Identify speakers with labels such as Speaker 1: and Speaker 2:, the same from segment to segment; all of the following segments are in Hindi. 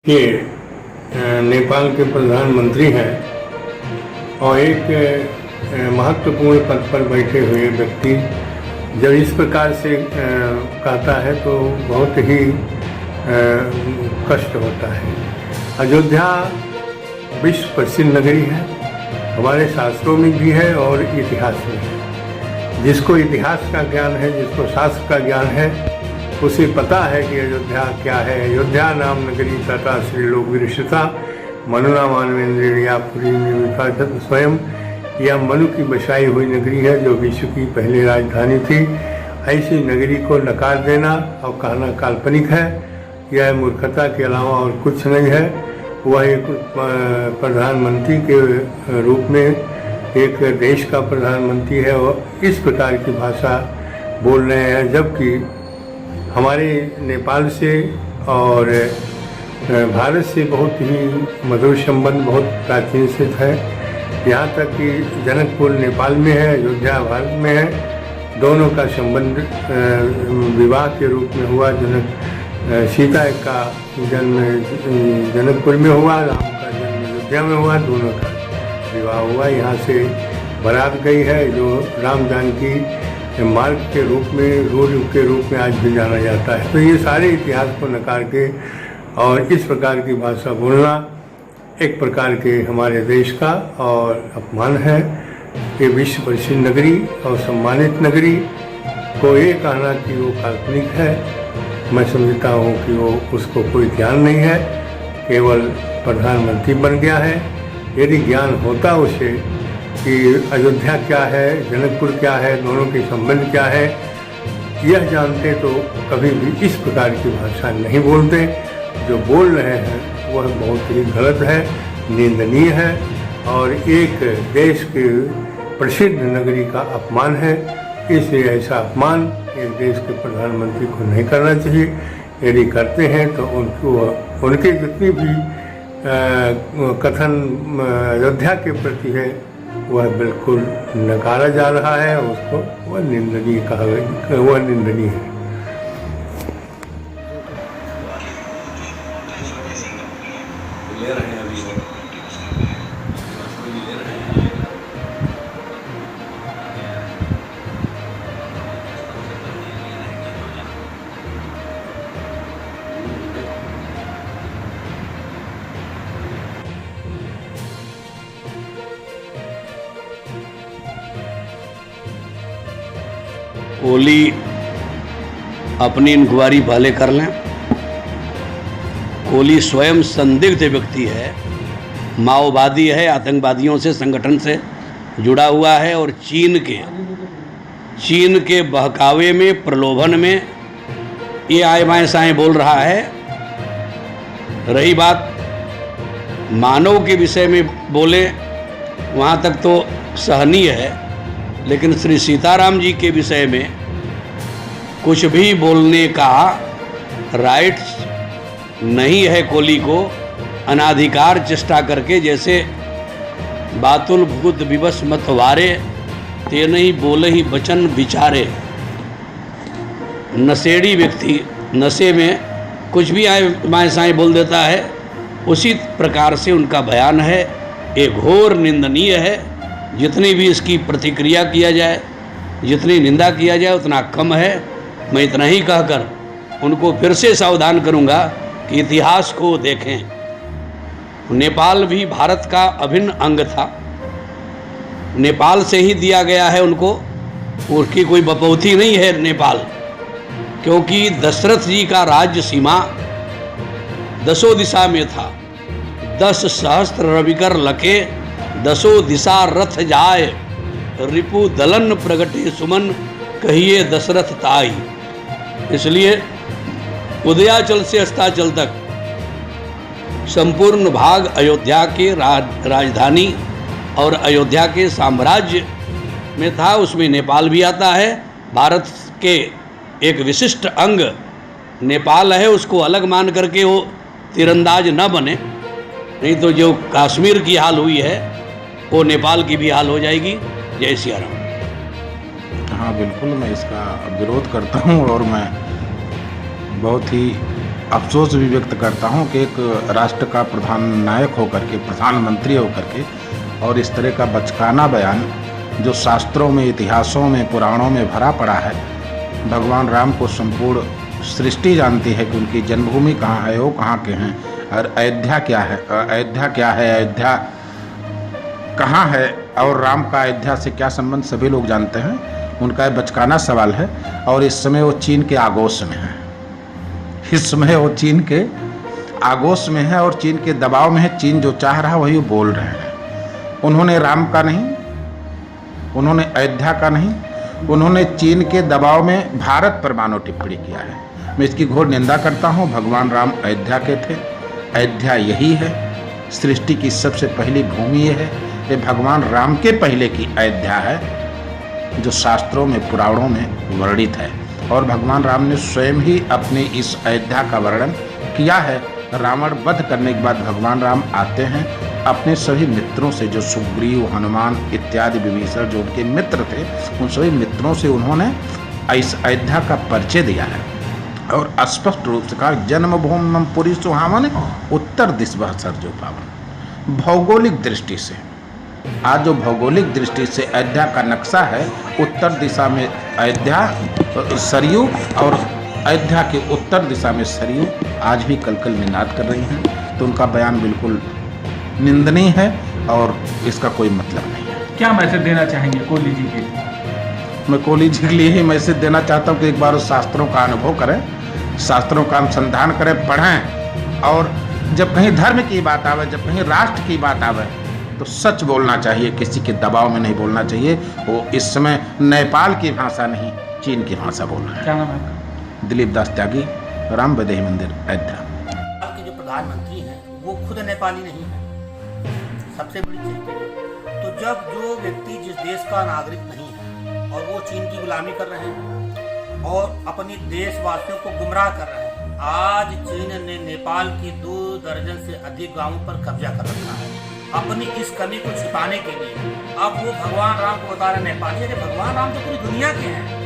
Speaker 1: ये नेपाल के प्रधानमंत्री हैं और एक महत्वपूर्ण पद पर बैठे हुए व्यक्ति जब इस प्रकार से कहता है तो बहुत ही कष्ट होता है। अयोध्या विश्व प्रसिद्ध नगरी है, हमारे शास्त्रों में भी है और इतिहास में है। जिसको इतिहास का ज्ञान है, जिसको शास्त्र का ज्ञान है, उसे पता है कि अयोध्या क्या है। अयोध्या नाम नगरी तथा श्री लोक विरक्षिता मनुना मानवेंद्रिया पुरी निर्विपात स्वयं। यह मनु की बसाई हुई नगरी है जो विश्व की पहली राजधानी थी। ऐसी नगरी को नकार देना और कहना काल्पनिक है, यह मूर्खता के अलावा और कुछ नहीं है। वह एक प्रधानमंत्री के रूप में एक देश का प्रधानमंत्री है और इस प्रकार की भाषा बोल रहे हैं, जबकि हमारे नेपाल से और भारत से बहुत ही मधुर संबंध बहुत प्राचीन से है। यहाँ तक कि जनकपुर नेपाल में है, अयोध्या भारत में है। दोनों का संबंध विवाह के रूप में हुआ। सीता का जन्म जनकपुर में हुआ, राम का जन्म अयोध्या में हुआ, दोनों का विवाह हुआ। यहाँ से बारात गई है जो राम जानकी मार्ग के रूप में, रोड के रूप में आज भी जाना जाता है। तो ये सारे इतिहास को नकार के और इस प्रकार की भाषा बोलना एक प्रकार के हमारे देश का और अपमान है। ये विश्व प्रसिद्ध नगरी और सम्मानित नगरी को ये कहना कि वो काल्पनिक है, मैं समझता हूँ कि वो उसको कोई ज्ञान नहीं है, केवल प्रधानमंत्री बन गया है। यदि ज्ञान होता उसे कि अयोध्या क्या है, जनकपुर क्या है, दोनों के संबंध क्या है, यह जानते तो कभी भी इस प्रकार की भाषा नहीं बोलते। जो बोल रहे हैं वह बहुत ही गलत है, निंदनीय है और एक देश के प्रसिद्ध नगरी का अपमान है। इसलिए ऐसा अपमान एक देश के प्रधानमंत्री को नहीं करना चाहिए। यदि करते हैं तो उनके जितनी भी कथन अयोध्या के प्रति है वह बिल्कुल नकारा जा रहा है, उसको वह निंदनीय कहा, वह निंदनीय है।
Speaker 2: कोहली अपनी इंक्वायरी पहले कर लें। कोहली स्वयं संदिग्ध व्यक्ति है, माओवादी है, आतंकवादियों से संगठन से जुड़ा हुआ है और चीन के बहकावे में, प्रलोभन में ये आए बाएं साएं बोल रहा है। रही बात मानव के विषय में बोले वहाँ तक तो सहनीय है, लेकिन श्री सीताराम जी के विषय में कुछ भी बोलने का राइट्स नहीं है कोहली को। अनाधिकार चेष्टा करके, जैसे बातुल भूत विवश मत वारे, ते नहीं बोले ही वचन विचारे। नशेड़ी व्यक्ति नशे में कुछ भी आए बाएं साएं बोल देता है, उसी प्रकार से उनका बयान है। ये घोर निंदनीय है। जितनी भी इसकी प्रतिक्रिया किया जाए, जितनी निंदा किया जाए उतना कम है। मैं इतना ही कहकर उनको फिर से सावधान करूंगा कि इतिहास को देखें। नेपाल भी भारत का अभिन्न अंग था, नेपाल से ही दिया गया है उनको, उसकी कोई बपौती नहीं है नेपाल, क्योंकि दशरथ जी का राज्य सीमा 10 दिशा में था। 10 सहस्त्र रविकर लके, 10 दिशा रथ जाए, रिपु दलन प्रगटे सुमन, कहिए दशरथ ताई। इसलिए उदयाचल से अस्ताचल तक संपूर्ण भाग अयोध्या के राजधानी और अयोध्या के साम्राज्य में था। उसमें नेपाल भी आता है। भारत के एक विशिष्ट अंग नेपाल है, उसको अलग मान करके वो तीरंदाज न बने, नहीं तो जो कश्मीर की हाल हुई है वो नेपाल की भी हाल हो जाएगी। जय सिया राम।
Speaker 3: हाँ बिल्कुल, मैं इसका विरोध करता हूँ और मैं बहुत ही अफसोस भी व्यक्त करता हूं कि एक राष्ट्र का प्रधान नायक होकर के, प्रधानमंत्री होकर के, और इस तरह का बचकाना बयान जो शास्त्रों में, इतिहासों में, पुराणों में भरा पड़ा है। भगवान राम को संपूर्ण सृष्टि जानती है कि उनकी जन्मभूमि कहाँ है, वो कहाँ के हैं, और अयोध्या क्या है, अयोध्या कहाँ है, और राम का अयोध्या से क्या संबंध सभी लोग जानते हैं। उनका बचकाना सवाल है, और इस समय वो चीन के आगोश में है। इस समय वो चीन के आगोश में है और चीन के दबाव में है। चीन जो चाह रहा है वही वो बोल रहे हैं। उन्होंने राम का नहीं, उन्होंने अयोध्या का नहीं, उन्होंने चीन के दबाव में भारत पर मानव टिप्पणी किया है। मैं इसकी घोर निंदा करता हूँ। भगवान राम अयोध्या के थे। अयोध्या यही है, सृष्टि की सबसे पहली भूमि ये है। ये भगवान राम के पहले की अयोध्या है जो शास्त्रों में, पुराणों में वर्णित है, और भगवान राम ने स्वयं ही अपनी इस अयोध्या का वर्णन किया है। रावण वध करने के बाद भगवान राम आते हैं अपने सभी मित्रों से, जो सुग्रीव, हनुमान इत्यादि विभीषण जो उनके मित्र थे, उन सभी मित्रों से उन्होंने इस अयोध्या का परिचय दिया है और स्पष्ट रूप से कहा, जन्मभूमि पुरी सुहावन, उत्तर दिश बह सरजू पावन। भौगोलिक दृष्टि से, आज जो भौगोलिक दृष्टि से अयोध्या का नक्शा है, उत्तर दिशा में अयोध्या, सरयू, और अयोध्या के उत्तर दिशा में सरयू आज भी कलकल निनाद कर रही हैं। तो उनका बयान बिल्कुल निंदनीय है और इसका कोई मतलब नहीं है।
Speaker 4: क्या मैसेज देना चाहेंगे कोहली जी के लिए?
Speaker 3: मैं कोहली जी के लिए ही मैसेज देना चाहता हूँ कि एक बार उस शास्त्रों का अनुभव करें, शास्त्रों का अनुसंधान करें, पढ़ें, और जब कहीं धर्म की बात आवे, जब कहीं राष्ट्र की बात आवे, तो सच बोलना चाहिए, किसी के दबाव में नहीं बोलना चाहिए। वो इस समय नेपाल की भाषा नहीं, चीन की भाषा बोल रहे हैं।
Speaker 4: क्या नाम है आपका?
Speaker 3: दिलीप दास त्यागी, राम वैदेही मंदिर, अयोध्या।
Speaker 5: के जो प्रधानमंत्री हैं वो खुद नेपाली नहीं है, सबसे बड़ी चीज। तो जब जो व्यक्ति जिस देश का नागरिक नहीं है और वो चीन की गुलामी कर रहे हैं और अपनी देशवासियों को गुमराह कर रहे हैं, आज चीन ने नेपाल की 2 दर्जन से अधिक गांवों पर कब्जा कर रखा है अपनी इस कमी को छिपाने के लिए। अब वो भगवान राम को बता रहे नेपाली, अरे भगवान राम तो पूरी दुनिया के हैं।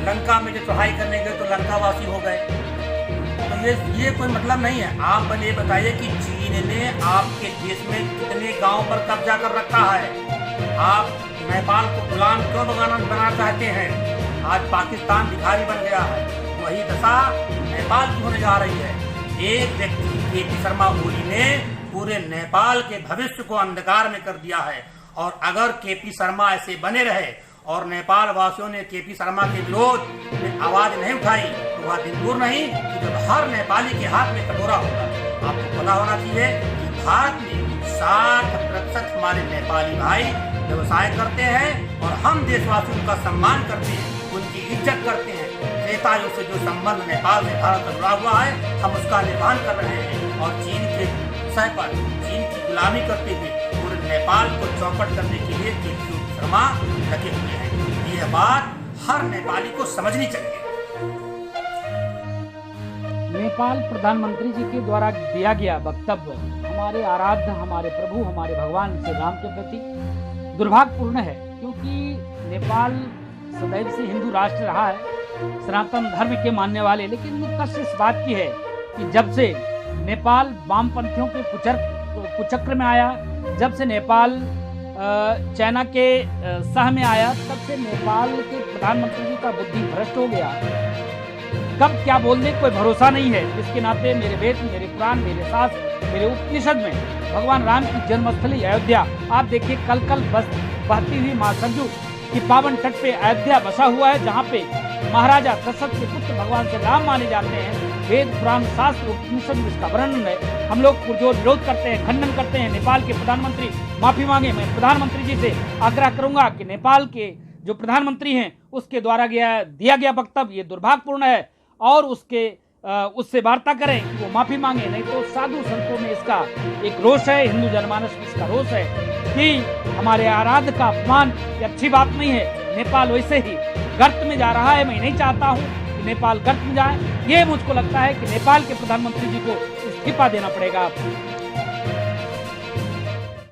Speaker 5: लंका में जो चढ़ाई करने गए तो लंकावासी हो गए, तो ये कोई मतलब नहीं है। आप पहले ये बताइए कि चीन ने आपके देश में कितने गांव पर कब्जा कर रखा है। आप नेपाल को गुलाम क्यों बनाना चाहते हैं? आज पाकिस्तान भिखारी बन गया है, वही दशा नेपाल की होने जा रही है। एक व्यक्ति केपी शर्मा ओली ने पूरे नेपाल के भविष्य को अंधकार में कर दिया है, और अगर केपी शर्मा ऐसे बने रहे और नेपाल वासियों ने केपी शर्मा के विरोध में आवाज नहीं उठाई, तो वह दिन दूर नहीं कि जब हर नेपाली के हाथ में कटोरा होगा। आपको पता होना चाहिए कि भारत में 60% हमारे नेपाली भाई व्यवसाय करते हैं और हम देशवासी उनका सम्मान करते हैं, उनकी इज्जत करते हैं। त्रेतायुग से जो संबंध नेपाल से भारत से जुड़ा हुआ है, हम उसका निर्माण कर रहे हैं, और चीन के सह पर चीन की गुलामी करते हुए पूरे नेपाल को चौपट करने के लिए केपी शर्मा लगे हुए हैं। यह बात हर नेपाली को समझनी चाहिए।
Speaker 4: नेपाल प्रधानमंत्री जी के द्वारा दिया गया वक्तव्य हमारे आराध्य, हमारे प्रभु, हमारे भगवान श्री राम के प्रति दुर्भाग्यपूर्ण है, क्योंकि नेपाल सदैव से हिंदू राष्ट्र रहा है, सनातन धर्म के मानने वाले। लेकिन कष्ट इस बात की है कि जब से नेपाल वामपंथियों के कुचक्र में आया, जब से नेपाल चाइना के सह में आया, तब से नेपाल के प्रधानमंत्री जी का बुद्धि भ्रष्ट हो गया। कब क्या बोलने कोई भरोसा नहीं है। इसके नाते मेरे वेद, मेरे पुराण, मेरे शास्त्र, मेरे उपनिषद में भगवान राम की जन्मस्थली अयोध्या, आप देखिए कल बहती हुई माँ सरजू की पावन तट पे अयोध्या बसा हुआ है, जहाँ पे महाराजा दशरथ के पुत्र भगवान से राम माने जाते हैं। वेद, पुराण, शास्त्र, उपनिषद में इसका वर्णन है। हम लोग जो विरोध करते हैं, खंडन करते हैं, नेपाल के प्रधानमंत्री माफी मांगे। मैं प्रधानमंत्री जी से आग्रह करूंगा कि नेपाल के जो प्रधानमंत्री हैं उसके द्वारा दिया गया वक्तव्य ये दुर्भाग्यपूर्ण है, और उससे वार्ता करें कि वो माफी मांगे। नहीं तो साधु संतों में इसका एक रोष है, हिंदू जनमानस में इसका रोष है कि हमारे आराध्य का अपमान ये अच्छी बात नहीं है। नेपाल वैसे ही गर्त में जा रहा है। मैं नहीं चाहता हूँ कि नेपाल गर्त में जाए। ये मुझको लगता है कि नेपाल के प्रधानमंत्री जी को इस्तीफा देना पड़ेगा।